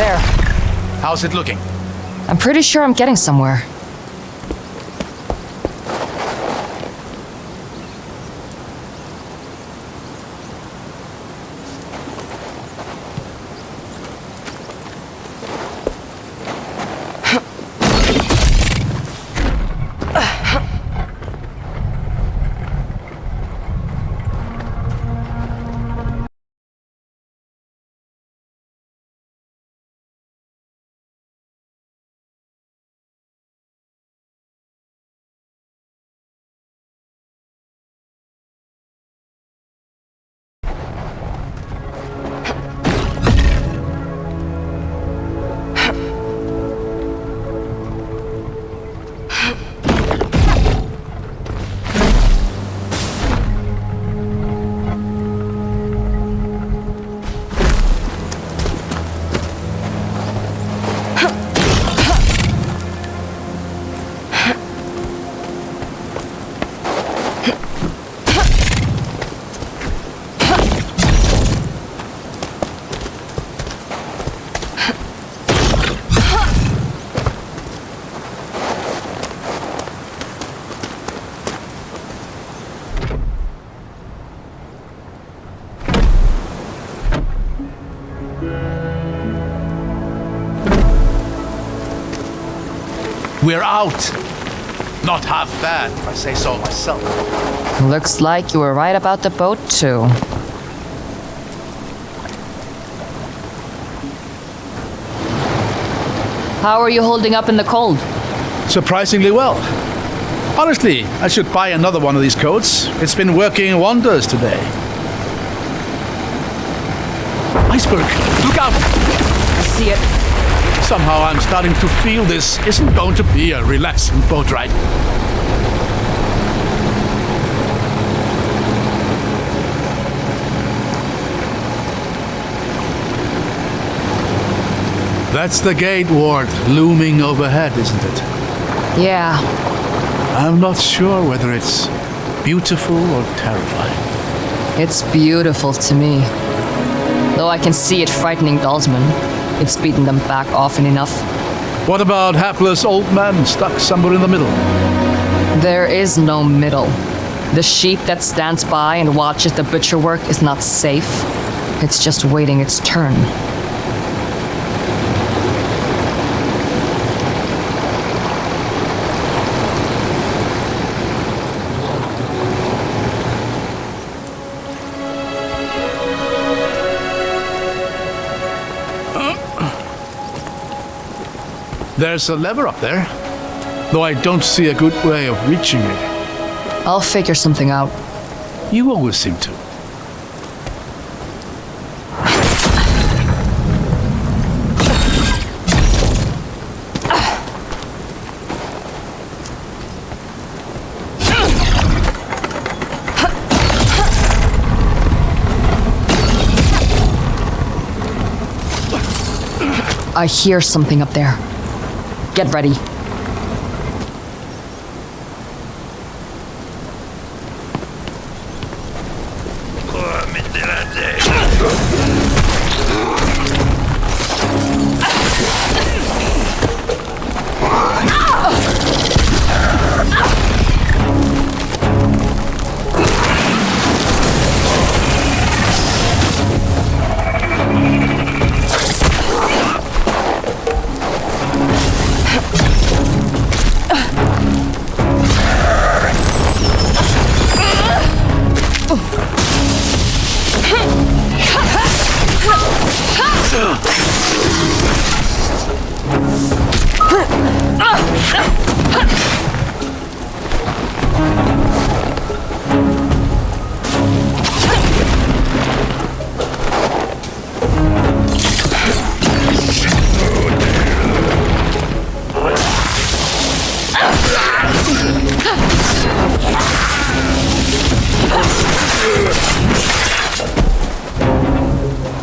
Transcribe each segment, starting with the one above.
there. How's it looking? I'm pretty sure I'm getting somewhere. We're out. Not half bad, if I say so myself. Looks like you were right about the boat, too. How are you holding up in the cold? Surprisingly well. Honestly, I should buy another one of these coats. It's been working wonders today. Iceberg! Look out! I see it. Somehow I'm starting to feel this isn't going to be a relaxing boat ride. That's the gate ward looming overhead, isn't it? Yeah. I'm not sure whether it's beautiful or terrifying. It's beautiful to me. Though I can see it frightening Dalsman. It's beaten them back often enough. What about hapless old men stuck somewhere in the middle? There is no middle. The sheep that stands by and watches the butcher work is not safe. It's just waiting its turn. There's a lever up there, though I don't see a good way of reaching it. I'll figure something out. You always seem to. I hear something up there. Get ready.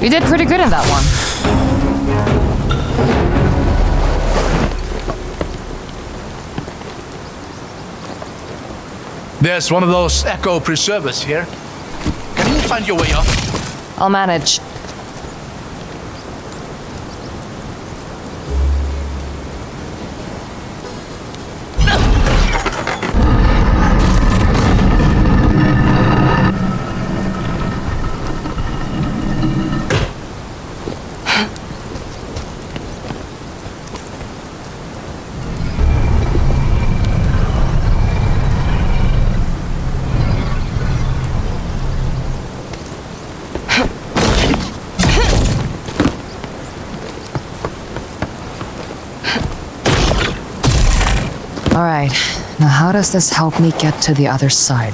You did pretty good in that one. There's one of those echo preservers here. Can you find your way up? I'll manage. Alright, now how does this help me get to the other side?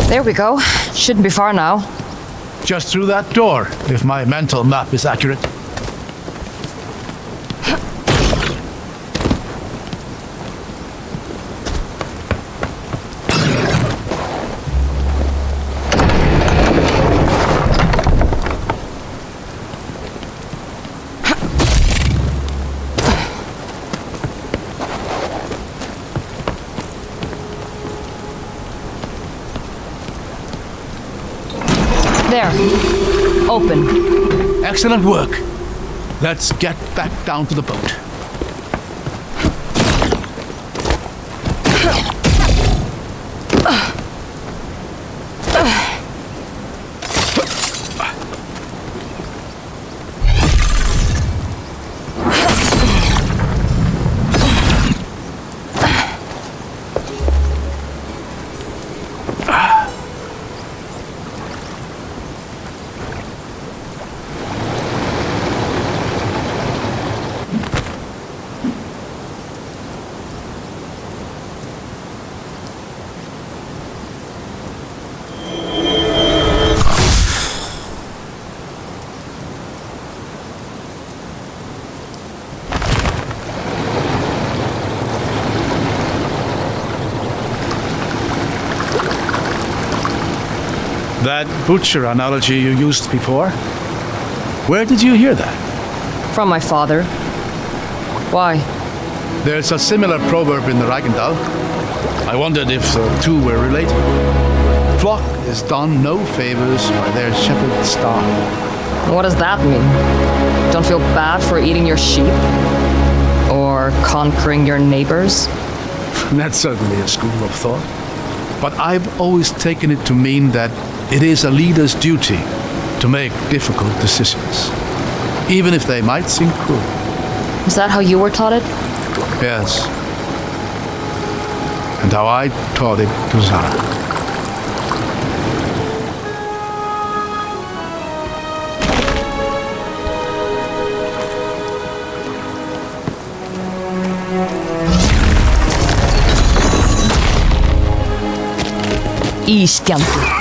There we go. Shouldn't be far now. Just through that door, if my mental map is accurate. There. Open. Excellent work. Let's get back down to the boat. That butcher analogy you used before, where did you hear that? From my father. Why? There's a similar proverb in the Reichendal. I wondered if the two were related. Flock is done no favors by their shepherd's star. What does that mean? Don't feel bad for eating your sheep? Or conquering your neighbors? That's certainly a school of thought. But I've always taken it to mean that it is a leader's duty to make difficult decisions, even if they might seem cruel. Is that how you were taught it? Yes. And how I taught it to Zara. Iskänti.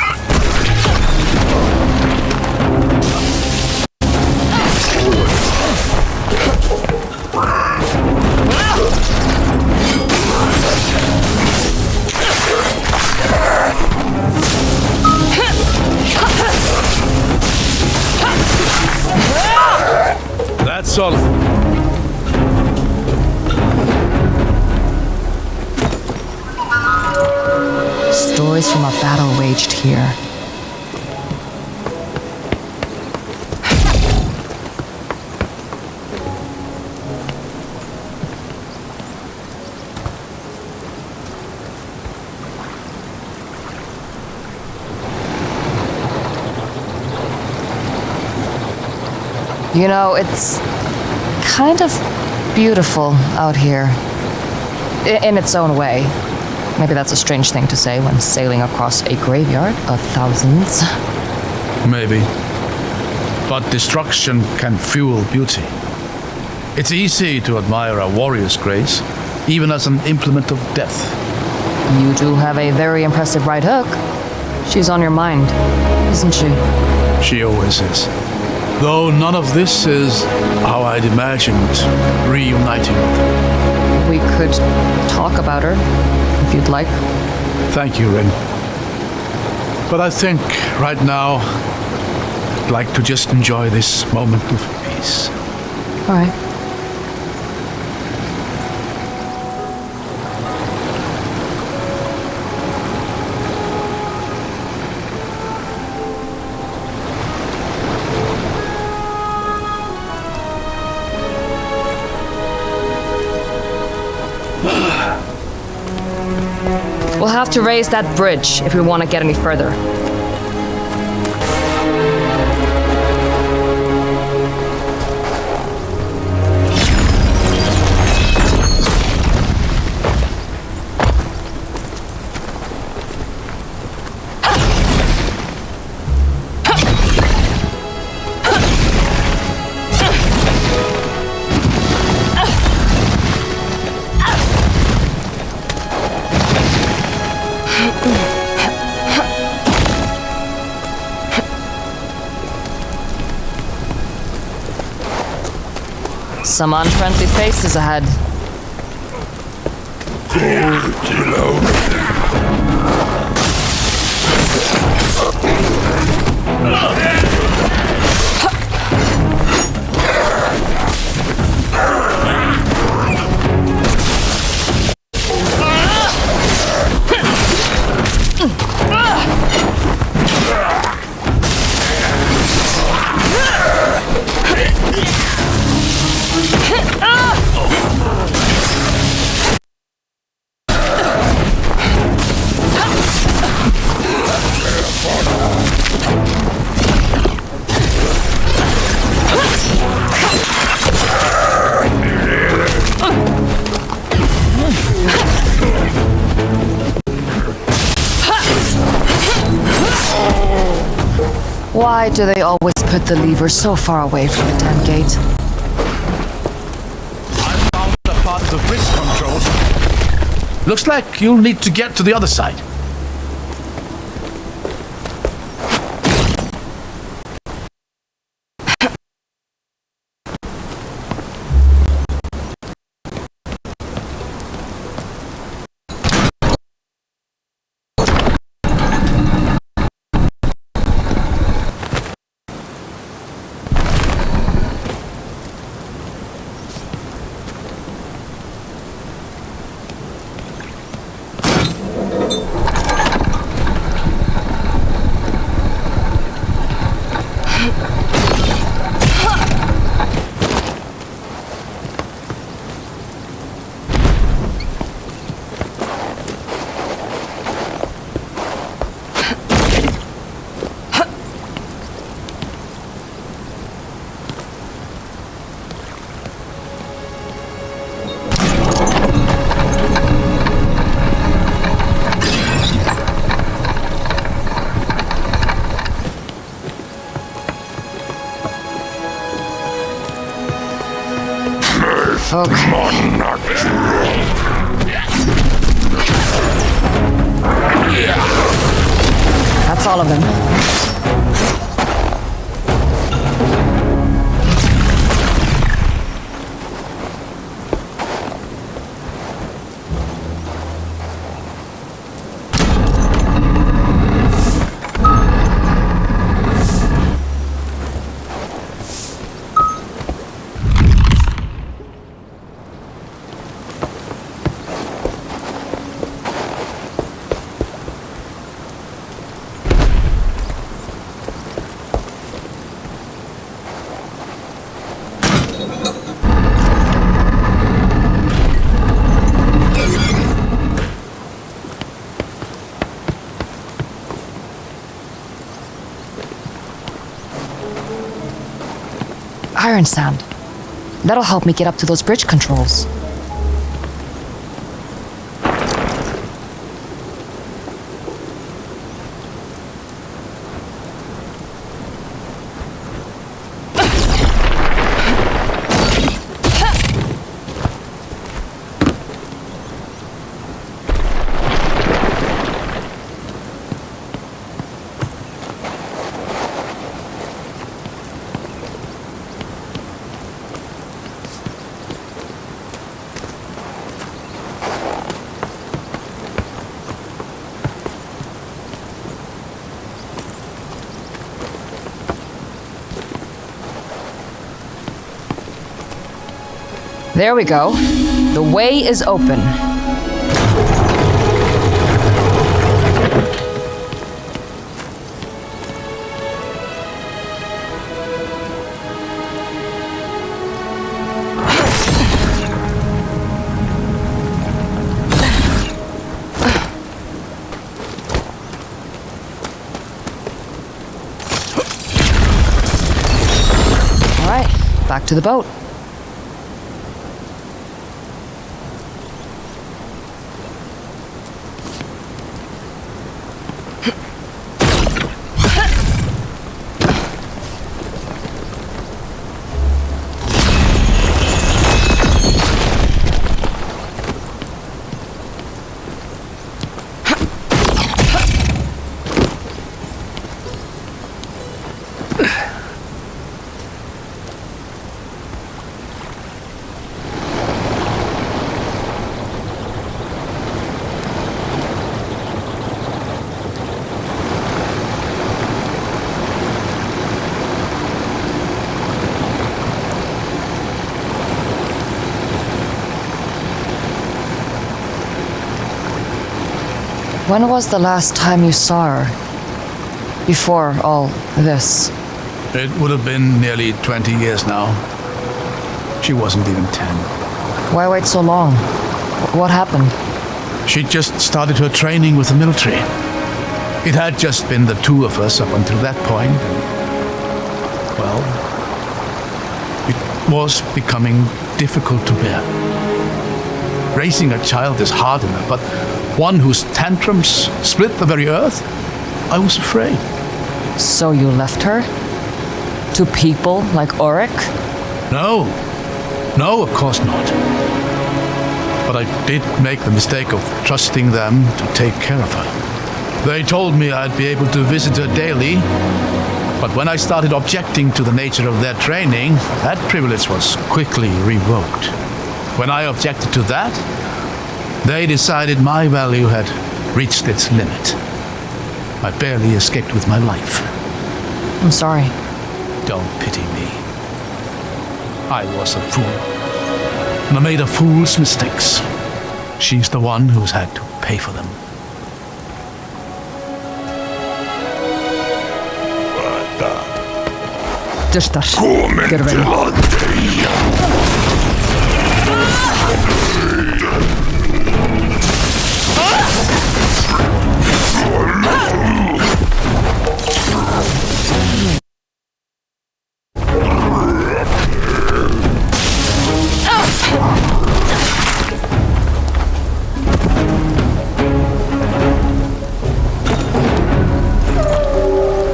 That's solid. Stories from a battle waged here. You know, it's kind of beautiful out here. In its own way. Maybe that's a strange thing to say when sailing across a graveyard of thousands. Maybe. But destruction can fuel beauty. It's easy to admire a warrior's grace, even as an implement of death. You do have a very impressive right hook. She's on your mind, isn't she? She always is. Though none of this is how I'd imagined reuniting with her. We could talk about her, if you'd like. Thank you, Rin. But I think right now, I'd like to just enjoy this moment of peace. All right. have to raise that bridge if we want to get any further. Some unfriendly faces ahead. Why do they always put the lever so far away from the damn gate? I found a part of the bridge controls. Looks like you'll need to get to the other side. Okay. That's all of them. Iron sand. That'll help me get up to those bridge controls. There we go. The way is open. back to the boat. When was the last time you saw her? Before all this? It would have been nearly 20 years now. She wasn't even 10. Why wait so long? What happened? She just started her training with the military. It had just been the two of us up until that point. Well, it was becoming difficult to bear. Raising a child is hard enough, but one whose tantrums split the very earth? I was afraid. So you left her? To people like Auric? No, of course not. But I did make the mistake of trusting them to take care of her. They told me I'd be able to visit her daily, but when I started objecting to the nature of their training, that privilege was quickly revoked. When I objected to that, they decided my value had reached its limit. I barely escaped with my life. I'm sorry. Don't pity me. I was a fool. And I made a fool's mistakes. She's the one who's had to pay for them. Just get ready.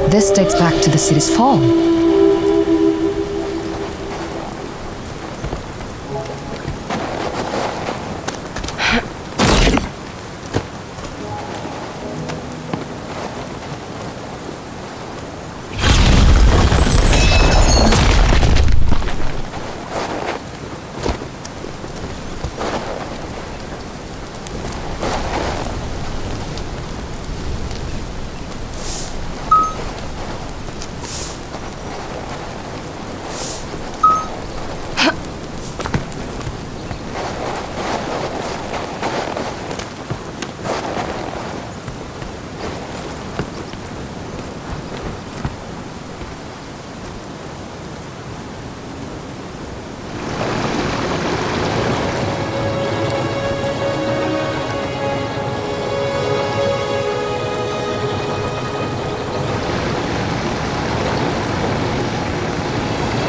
This dates back to the city's fall.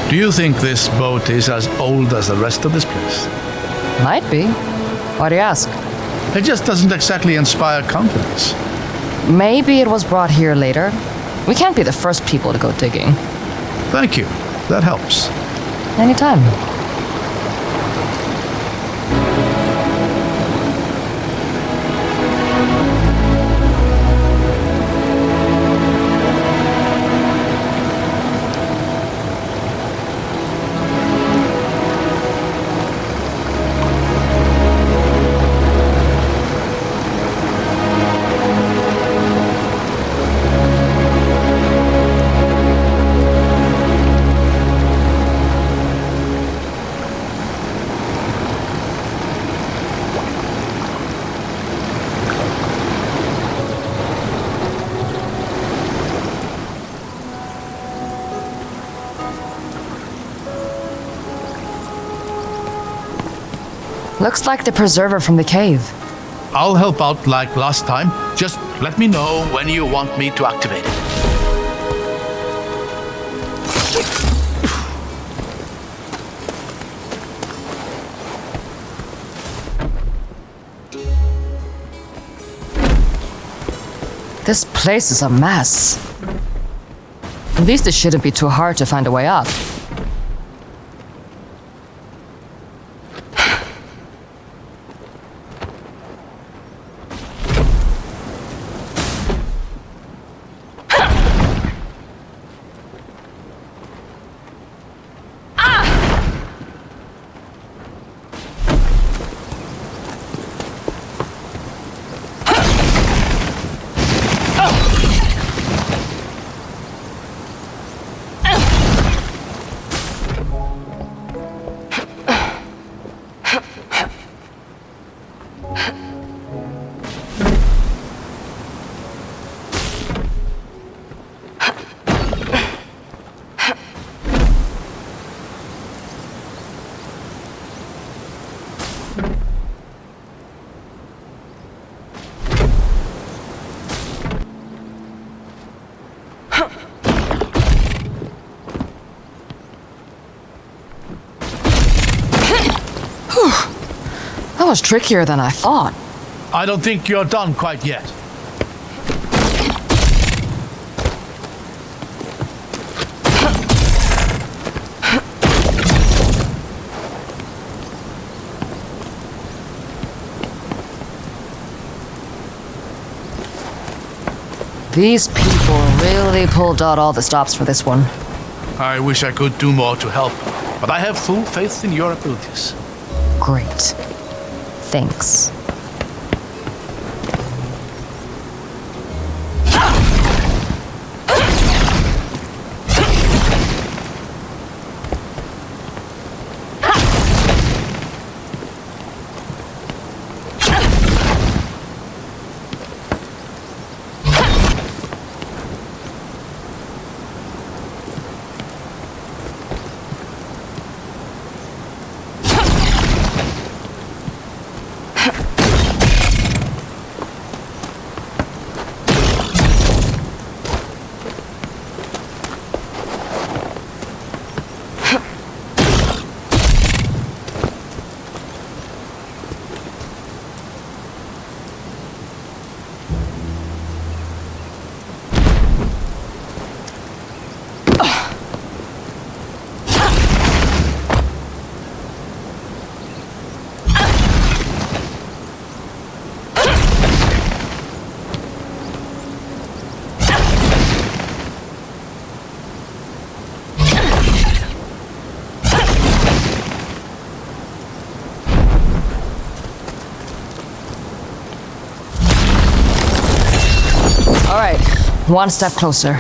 Do you think this boat is as old as the rest of this place? Might be. Why do you ask? It just doesn't exactly inspire confidence. Maybe it was brought here later. We can't be the first people to go digging. Thank you. That helps. Anytime. Looks like the preserver from the cave. I'll help out like last time. Just let me know when you want me to activate it. place is a mess. At least it shouldn't be too hard to find a way up. That was trickier than I thought. I don't think you're done quite yet. These people really pulled out all the stops for this one. I wish I could do more to help, but I have full faith in your abilities. Great. Thanks. All right, one step closer.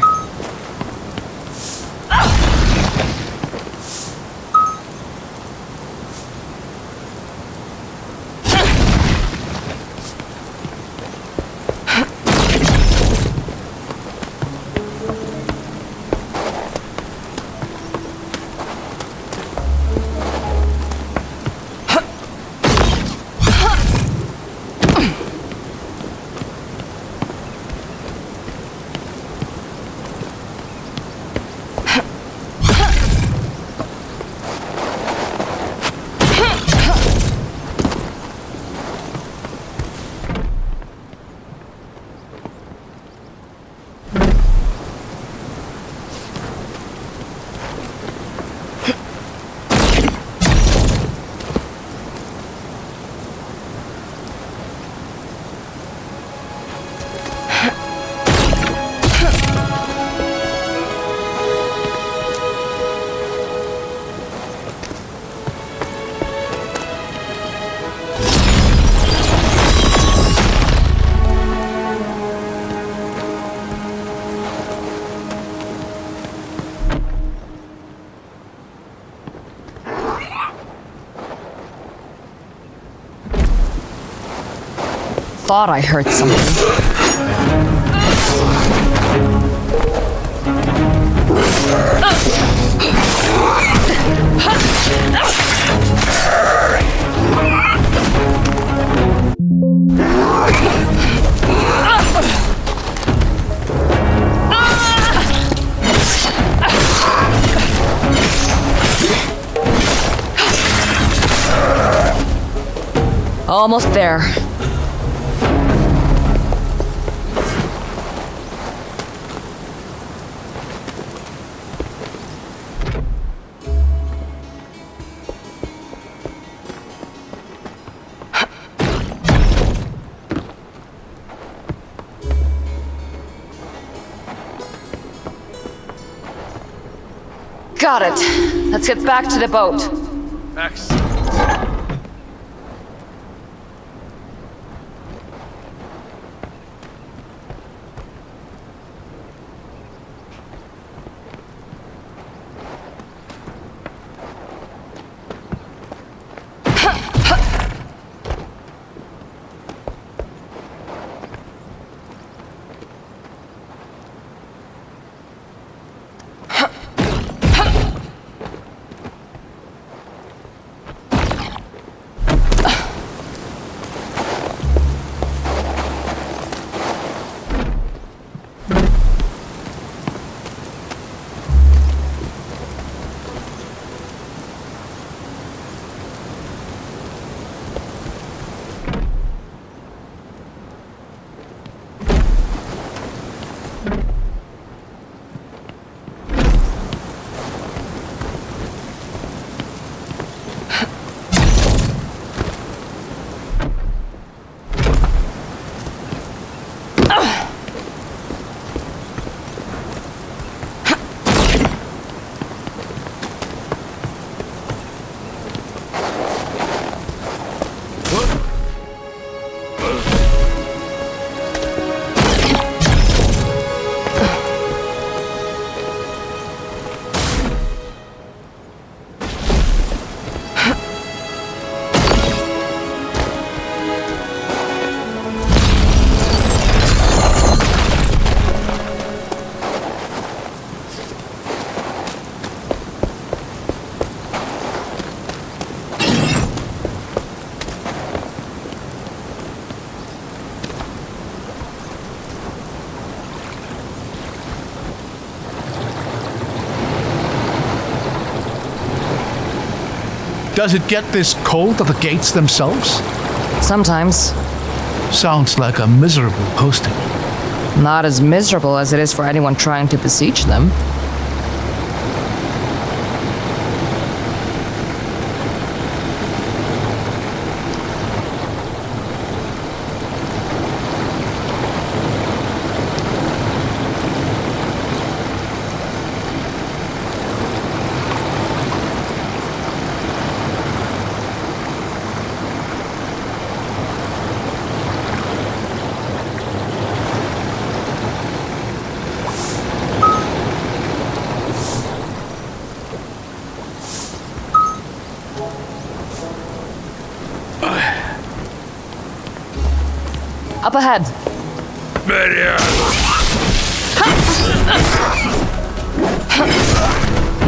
Thought I heard something. Almost there. got it. Let's get back to the boat. Excellent. Does it get this cold at the gates themselves? Sometimes. Sounds like a miserable posting. Not as miserable as it is for anyone trying to besiege them. Up ahead.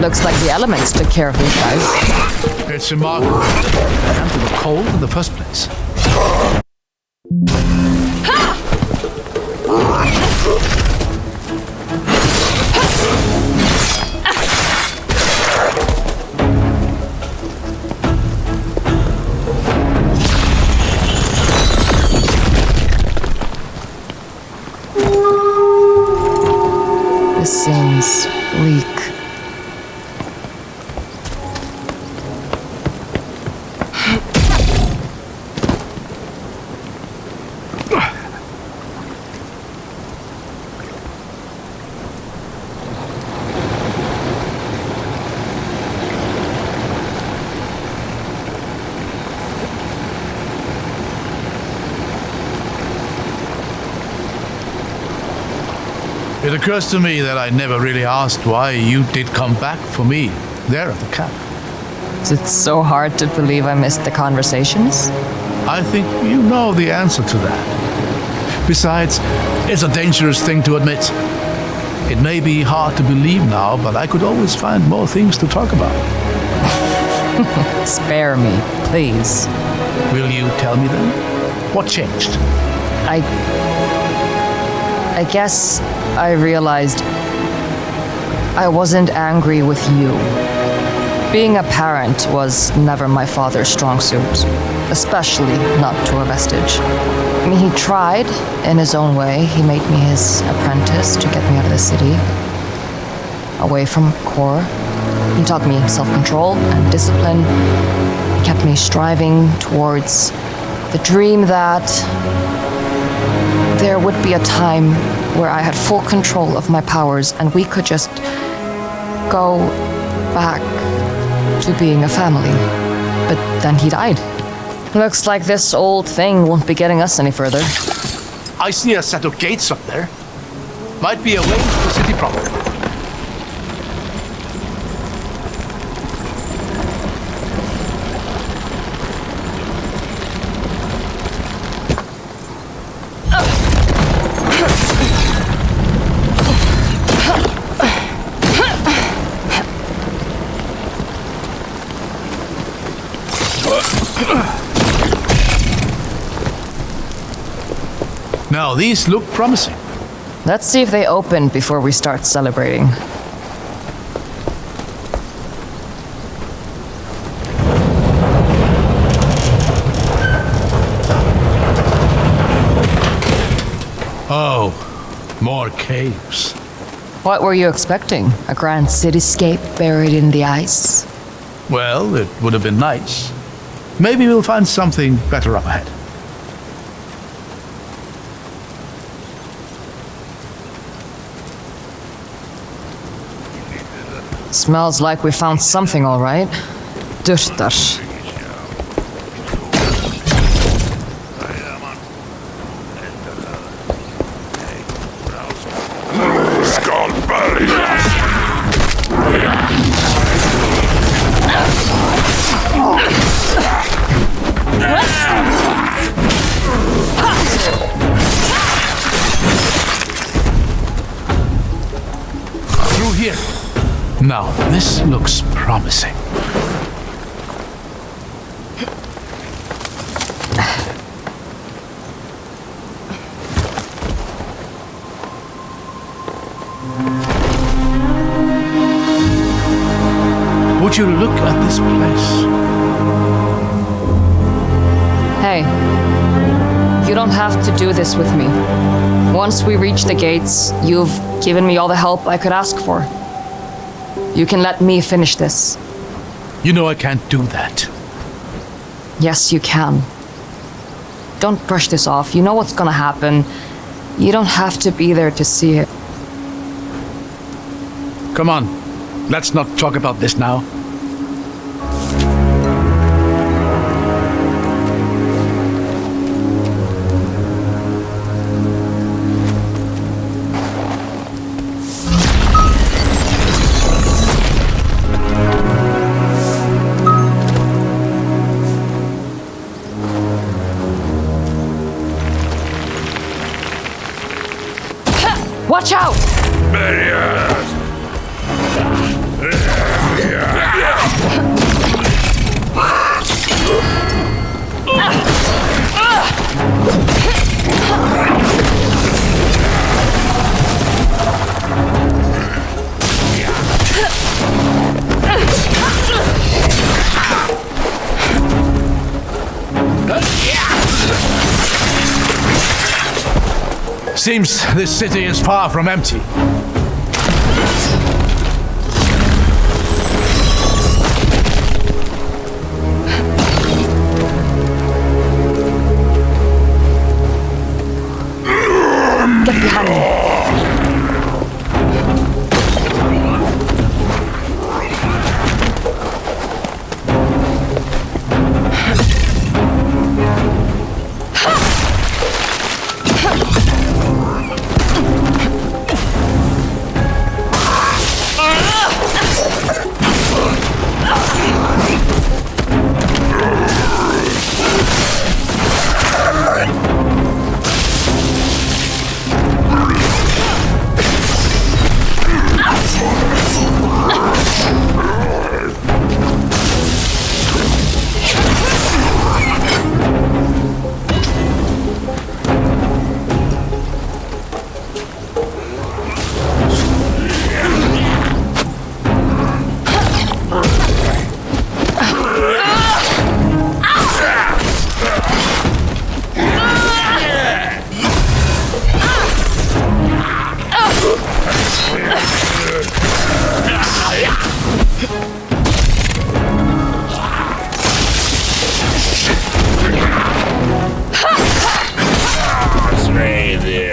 Looks like the elements took care of these guys. It's remarkable. And they were cold in the first place. This seems bleak. It occurs to me that I never really asked why you did come back for me there at the camp. It's so hard to believe I missed the conversations. I think you know the answer to that. Besides, it's a dangerous thing to admit. It may be hard to believe now, but I could always find more things to talk about. Spare me, please. Will you tell me then? What changed? I guess I realized I wasn't angry with you. Being a parent was never my father's strong suit, especially not to a vestige. I mean, he tried in his own way. He made me his apprentice to get me out of the city, away from Core. He taught me self-control and discipline. He kept me striving towards the dream that there would be a time where I had full control of my powers and we could just go back to being a family. But then he died. Looks like this old thing won't be getting us any further. I see a set of gates up there. Might be a way to the city proper. Now, these look promising. Let's see if they open before we start celebrating. Oh, more caves. What were you expecting? A grand cityscape buried in the ice? Well, it would have been nice. Maybe we'll find something better up ahead. Smells like we found something, all right. Dürter. Through here. Now, this looks promising. Would you look at this place? Hey, you don't have to do this with me. Once we reach the gates, you've given me all the help I could ask for. You can let me finish this. You know I can't do that. Yes, you can. Don't brush this off. You know what's gonna happen. You don't have to be there to see it. Come on, let's not talk about this now. Watch out! Seems this city is far from empty. Get behind me.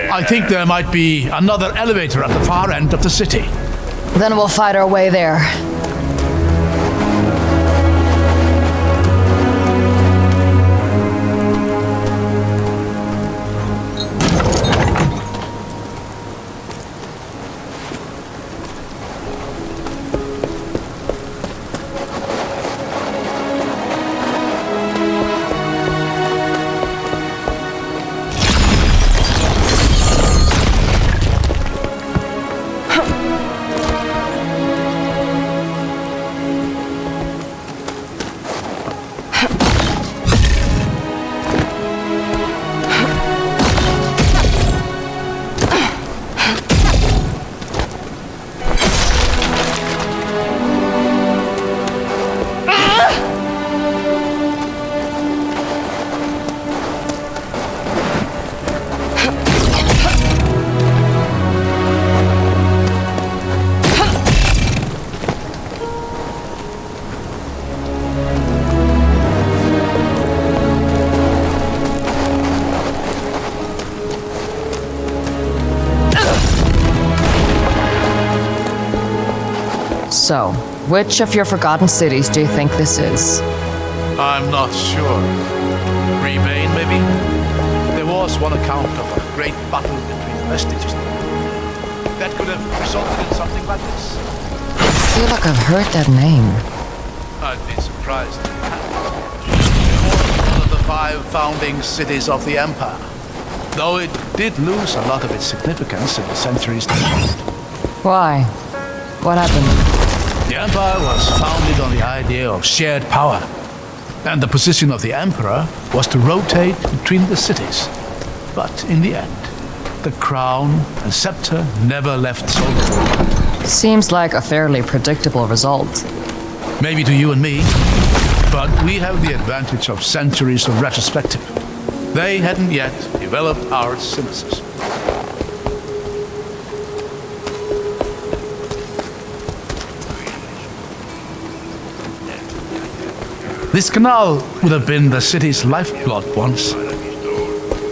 I think there might be another elevator at the far end of the city. Then we'll fight our way there. So, which of your forgotten cities do you think this is? I'm not sure. Remain, maybe? There was one account of a great battle between vestiges. That could have resulted in something like this. I feel like I've heard that name. I'd be surprised if it hadn't. It was one of the 5 founding cities of the Empire, though it did lose a lot of its significance in the centuries that followed. Why? What happened? The Empire was founded on the idea of shared power, and the position of the Emperor was to rotate between the cities. But in the end, the crown and scepter never left Solomon. Seems like a fairly predictable result. Maybe to you and me, but we have the advantage of centuries of retrospective. They hadn't yet developed our cynicism. This canal would have been the city's lifeblood once.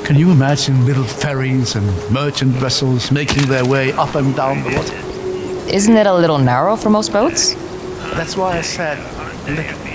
Can you imagine little ferries and merchant vessels making their way up and down the water? Isn't it a little narrow for most boats? That's why I said little.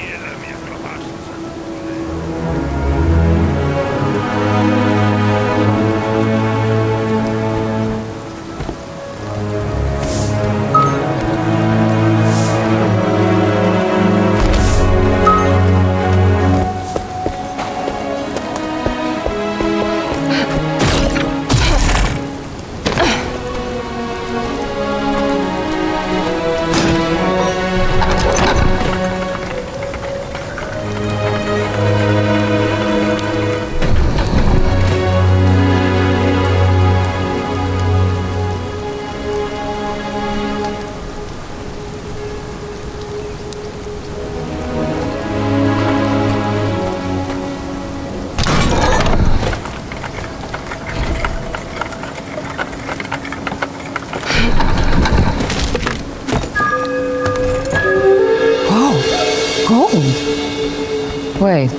Wait.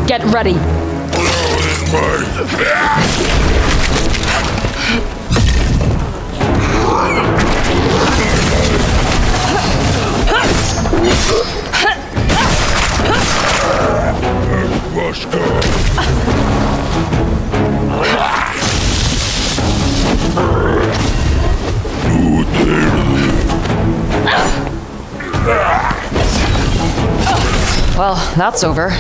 Get ready. Well, that's over.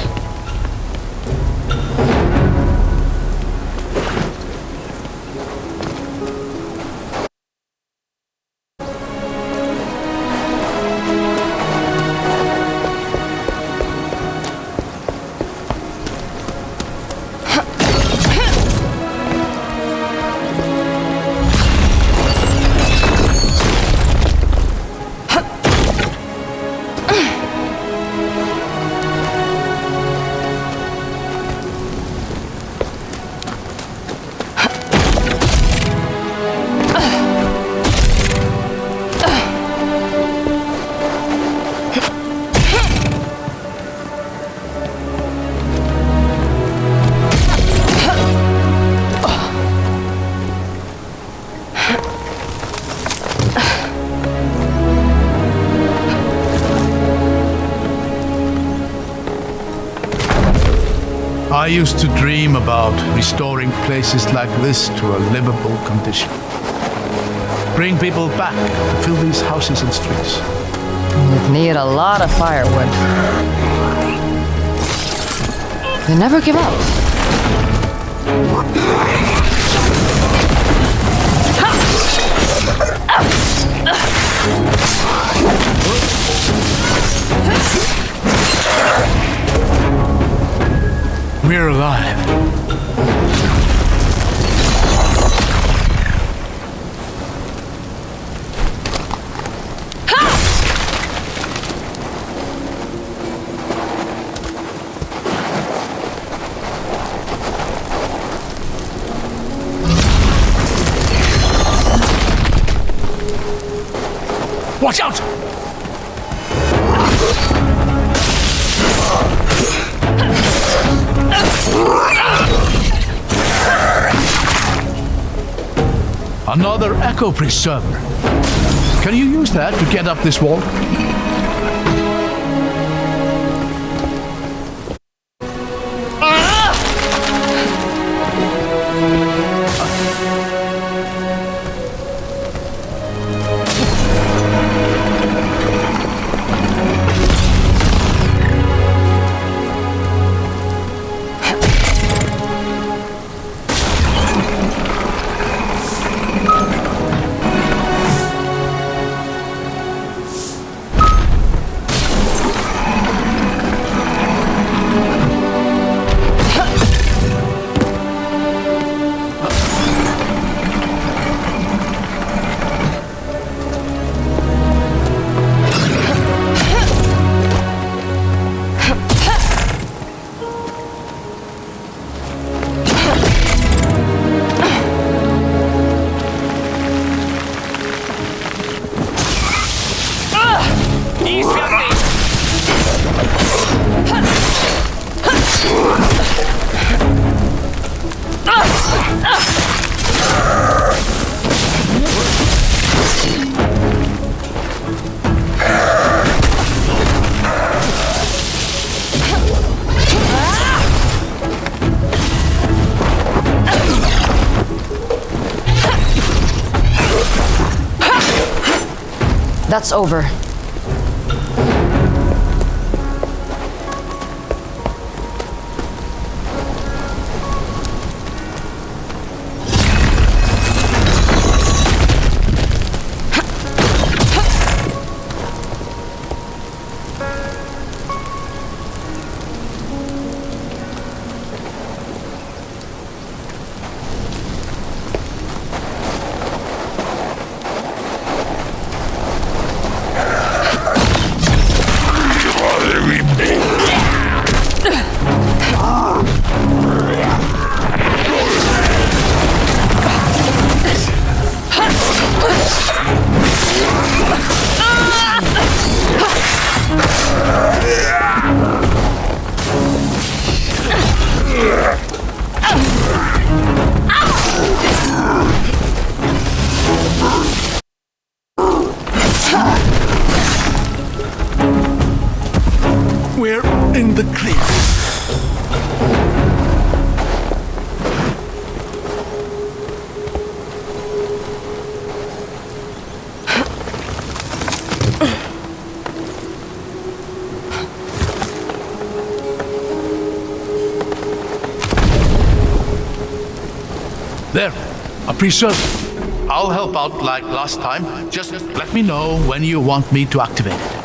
I used to dream about restoring places like this to a livable condition. bring people back to fill these houses and streets. You'd need a lot of firewood. They never give up. We're alive. Watch out! Another echo preserver. Can you use that to get up this wall? That's over. We're in the clear. There, a preserver. I'll help out like last time. Just let me know when you want me to activate it.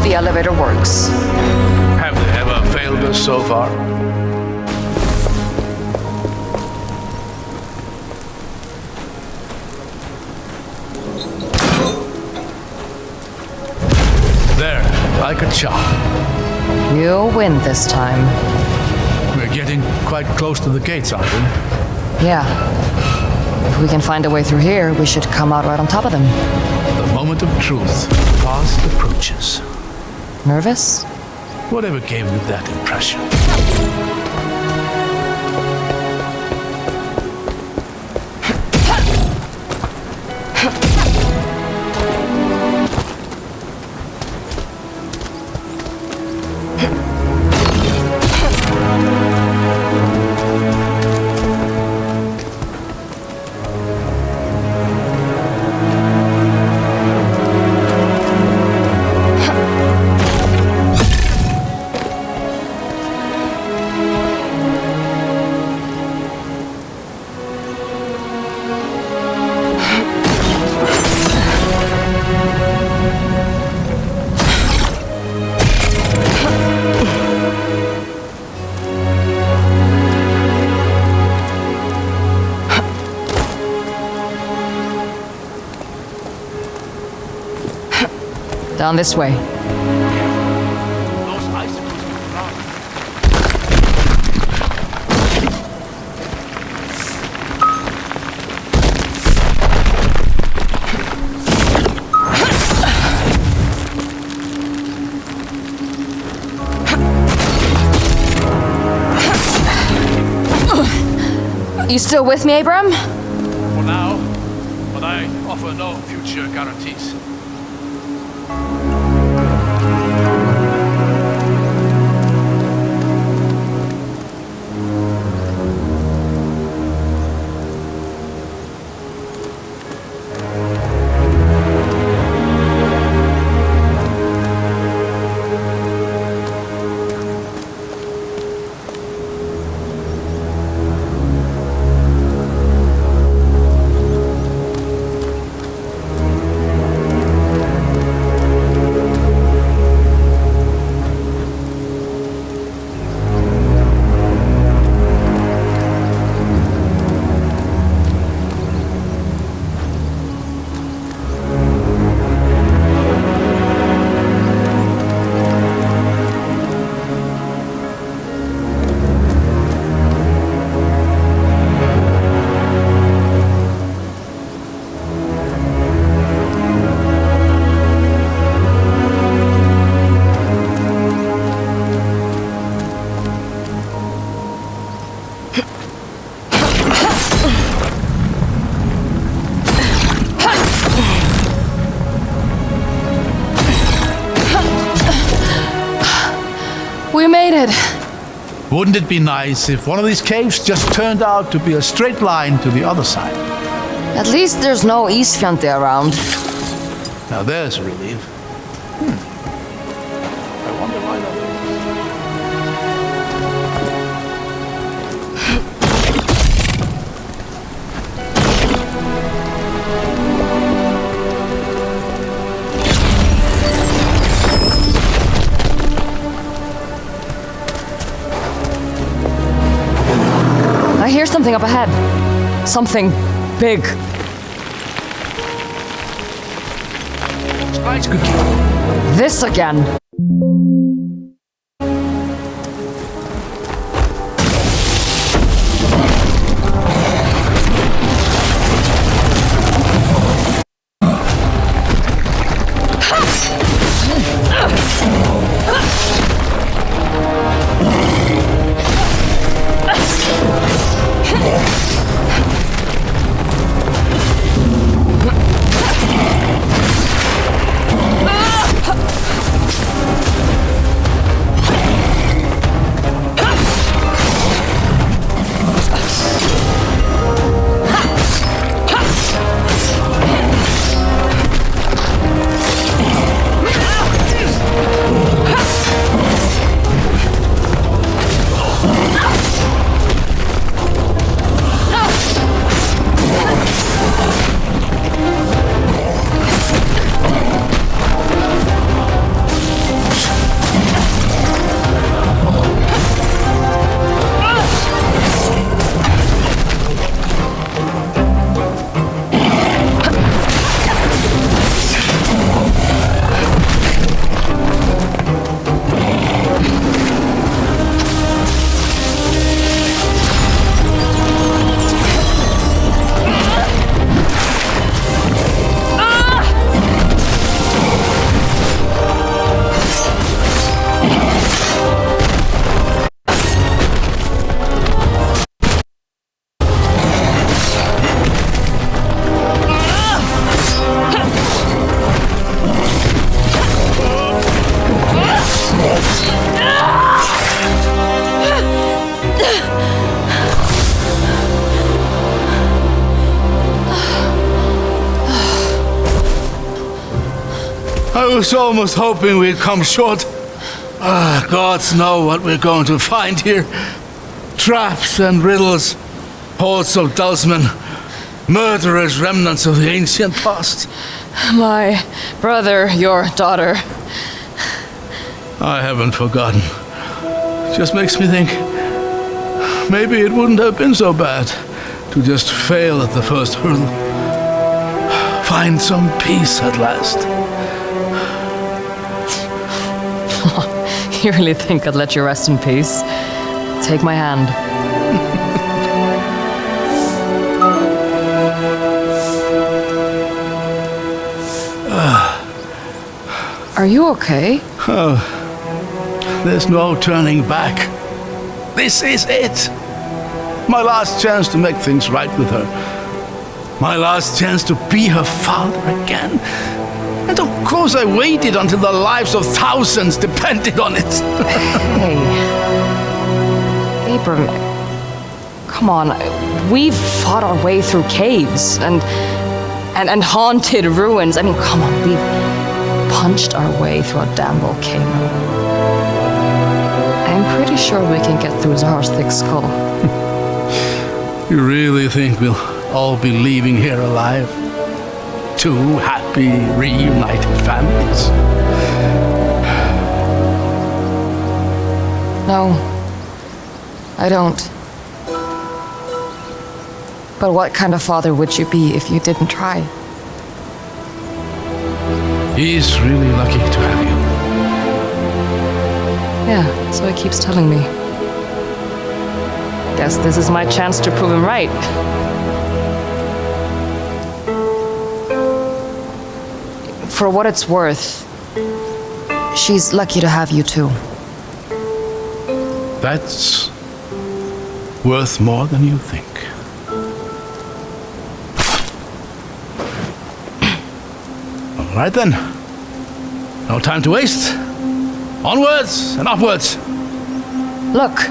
the elevator works. Have they ever failed us so far? There, like a charm. You'll win this time. We're getting quite close to the gates, aren't we? Yeah. If we can find a way through here, we should come out right on top of them. The moment of truth fast approaches. Nervous? Whatever gave you that impression? Down this way. Those icicles were wrong. You still with me, Abram? For now, but I offer no future guarantees. We made it. Wouldn't it be nice if one of these caves just turned out to be a straight line to the other side? At least there's no Isfjante around. Now there's a relief. I wonder why that is. I hear something up ahead. Something big. Nice cookie. This again. I was almost hoping we'd come short. Gods know what we're going to find here. Traps and riddles, hordes of dustmen, murderous remnants of the ancient past. My brother, your daughter. I haven't forgotten. Just makes me think, maybe it wouldn't have been so bad to just fail at the first hurdle. Find some peace at last. You really think I'd let you rest in peace? Take my hand. Are you okay? There's no turning back. This is it. My last chance to make things right with her. My last chance to be her father again. And of course I waited until the lives of thousands depended on it. Hey. Abram, come on. We've fought our way through caves and haunted ruins. I mean, come on. We've punched our way through a damn volcano. I'm pretty sure we can get through Zahar's thick skull. You really think we'll all be leaving here alive? Two happy, reunited families? No, I don't. But what kind of father would you be if you didn't try? He's really lucky to have you. Yeah, so he keeps telling me. Guess this is my chance to prove him right. For what it's worth, she's lucky to have you too. That's worth more than you think. All right then. No time to waste. Onwards and upwards. Look,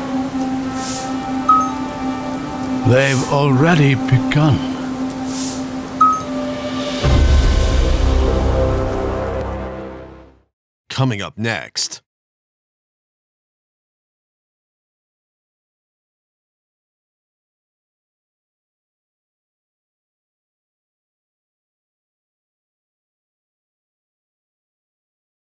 They've already begun. Coming up next.